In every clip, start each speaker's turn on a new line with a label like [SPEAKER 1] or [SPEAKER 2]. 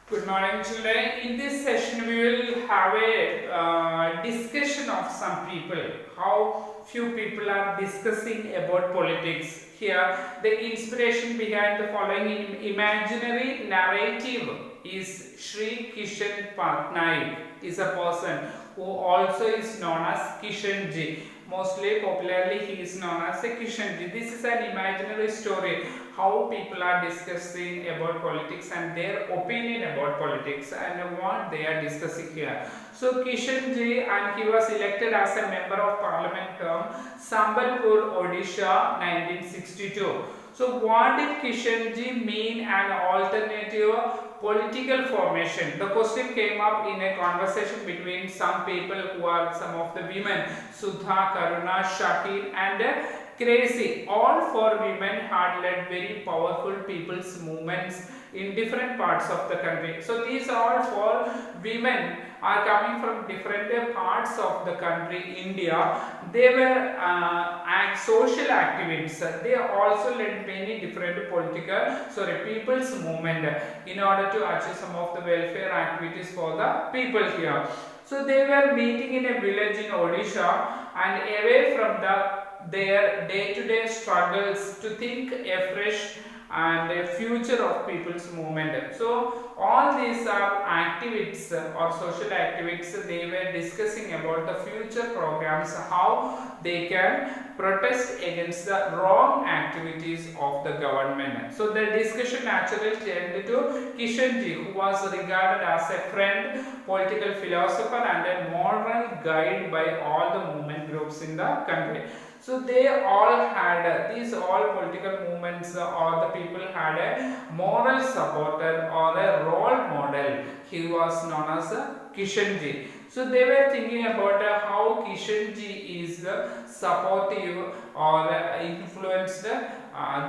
[SPEAKER 1] Good morning, children. In this session, we will have a discussion of some people. How few people are discussing about politics. Here, the inspiration behind the following imaginary narrative is Sri Kishan Patnaik. Is a person who also is known as Kishanji. Mostly popularly, he is known as a Kishanji. This is an imaginary story how people are discussing about politics and their opinion about politics and what they are discussing here. So Kishanji, and he was elected as a member of parliament term Sambalpur, Odisha 1962. So what did Kishanji mean an alternative political formation? The question came up in a conversation between some people who are some of the women, Sudha, Karuna, Shakir and Crazy. All four women had led very powerful people's movements in different parts of the country. So these all four women are coming from different parts of the country, India. They were social activists. They also led many different people's movement in order to achieve some of the welfare activities for the people here. So they were meeting in a village in Odisha and away from their day-to-day struggles to think afresh and a future of people's movement. So all these are activists or social activists. They were discussing about the future programs, how they can protest against the wrong activities of the government. So the discussion naturally turned to Kishanji, who was regarded as a friend, political philosopher and a moral guide by all the movement groups in the country. So they all had these all political movements or the people had a moral supporter or a role model. He was known as Kishanji. So they were thinking about how Kishanji is supportive or influenced.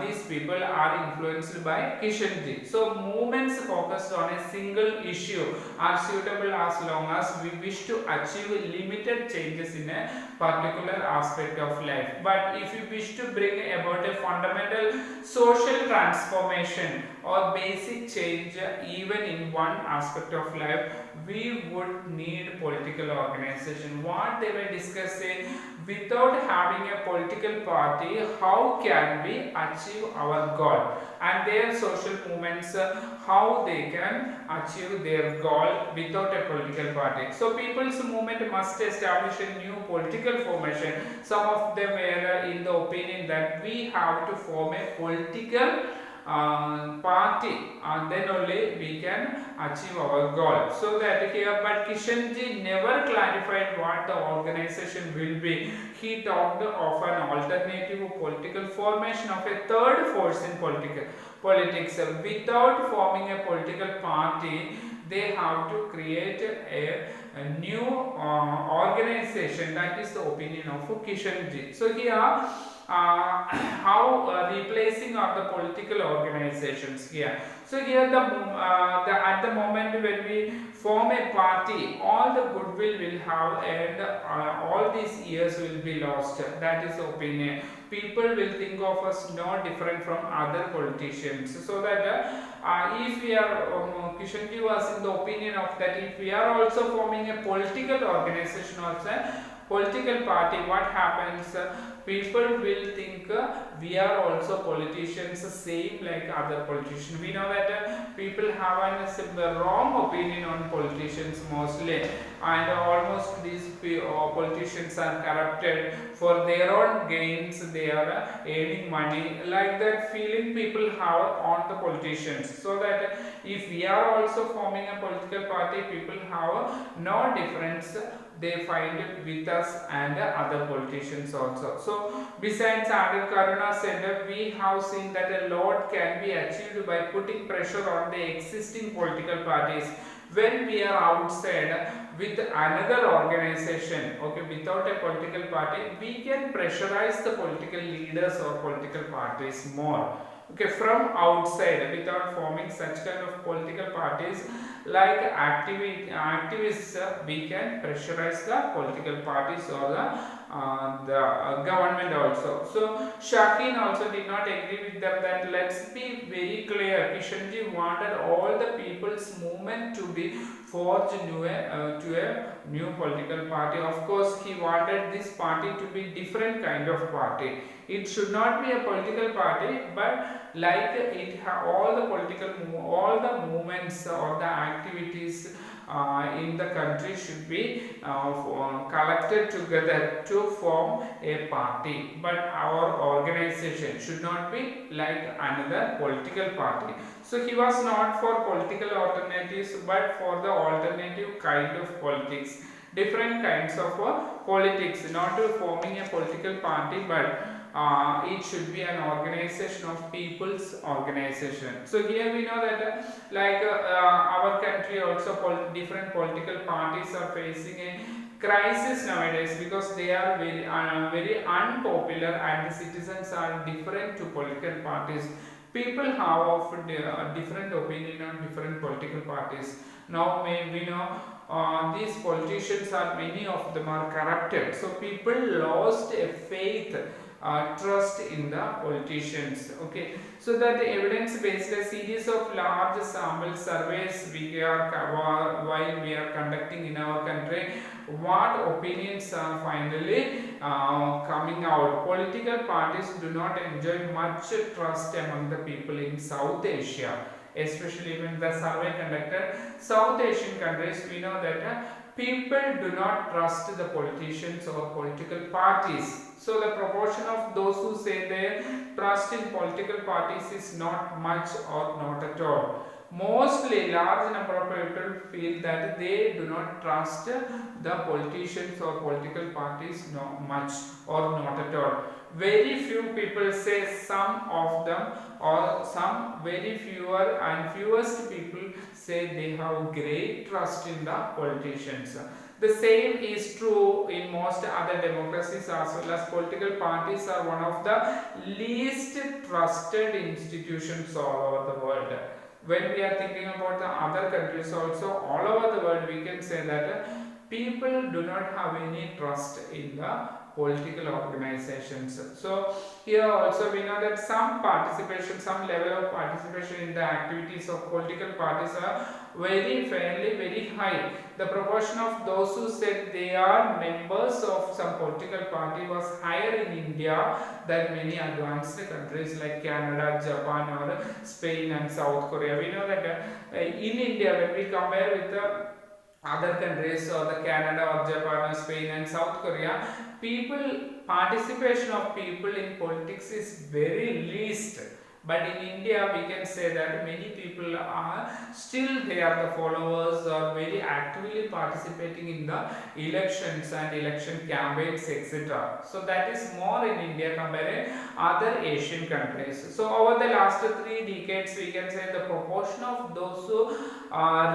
[SPEAKER 1] These people are influenced by Kishanji. So movements focused on a single issue are suitable as long as we wish to achieve limited changes in a particular aspect of life. But if you wish to bring about a fundamental social transformation or basic change even in one aspect of life, we would need political organization. What they were discussing, without having a political party, how can we achieve our goal? And their social movements, how they can achieve their goal without a political party. So people's movement must establish a new political formation. Some of them were in the opinion that we have to form a political party and then only we can achieve our goal. So that here, but Kishanji never clarified what the organization will be. He talked of an alternative political formation of a third force in politics. Without forming a political party, they have to create a new organization. That is the opinion of Kishanji. So here how replacing of the political organizations here. So here at the moment when we form a party, all the goodwill will have and all these years will be lost. That is the opinion. People will think of us no different from other politicians. So that if we are, Kishanji was in the opinion of that if we are also forming a political organization also, political party, what happens? People will think we are also politicians, same like other politicians. We know that people have a wrong opinion on politicians mostly, and almost these politicians are corrupted for their own gains. They are earning money, like that feeling people have on the politicians. So that if we are also forming a political party, people have no difference they find it with us and other politicians also. So besides, Adil Karuna said that we have seen that a lot can be achieved by putting pressure on the existing political parties. When we are outside with another organization, okay, without a political party, we can pressurize the political leaders or political parties more. Okay, from outside, without forming such kind of political parties, like activists, we can pressurize the political parties or the government also. So Shakeen also did not agree with them. That let's be very clear, Kishanji wanted all the people's movement to be forged to a new political party. Of course, he wanted this party to be different kind of party. It should not be a political party, but like all the movements or the activities in the country should be collected together to form a party, but our organization should not be like another political party. So he was not for political alternatives, but for the alternative kind of politics, different kinds of politics, not forming a political party, but it should be an organization of people's organization. So here we know that our country also different political parties are facing a crisis nowadays because they are very unpopular and the citizens are different to political parties. People have often different opinion on different political parties. Now we know these politicians are, many of them are corrupted. So people lost a faith, trust in the politicians. Okay, so that evidence based a series of large sample surveys while we are conducting in our country, what opinions are finally coming out. Political parties do not enjoy much trust among the people in South Asia, especially when the survey conducted South Asian countries. We know that people do not trust the politicians or political parties. So the proportion of those who say they trust in political parties is not much or not at all. Mostly large number of people feel that they do not trust the politicians or political parties much or not at all. Very few people say some of them, or some very fewer and fewest people say they have great trust in the politicians. The same is true in most other democracies as well, as political parties are one of the least trusted institutions all over the world. When we are thinking about the other countries also, all over the world, we can say that people do not have any trust in the political organizations. So here also we know that some level of participation in the activities of political parties are fairly high. The proportion of those who said they are members of some political party was higher in India than many advanced countries like Canada, Japan or Spain and South Korea. We know that in India, when we compare with the other countries or the Canada or Japan or Spain and South Korea, participation of people in politics is very least. But in India, we can say that many people are still, they are the followers or very actively participating in the elections and election campaigns, etc. So that is more in India compared to other Asian countries. So over the last 3 decades, we can say the proportion of those who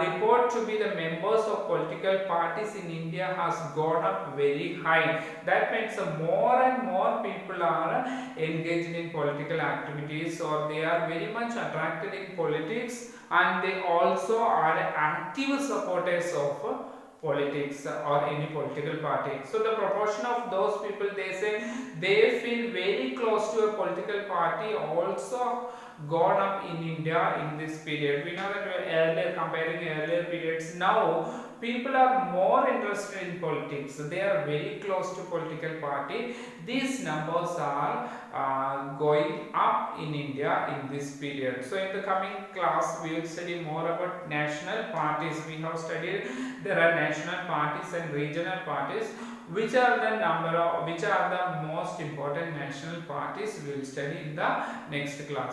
[SPEAKER 1] report to be the members of political parties in India has gone up very high. That means more and more people are engaged in political activities, or they are very much attracted in politics, and they also are active supporters of politics or any political party. So the proportion of those people, they say they feel very close to a political party, also gone up in India in this period. We know that comparing earlier periods, now people are more interested in politics. They are very close to political party. These numbers are going up in India in this period. So in the coming class, we will study more about national parties. We have studied there are national parties and regional parties. Which are the most important national parties, we will study in the next class.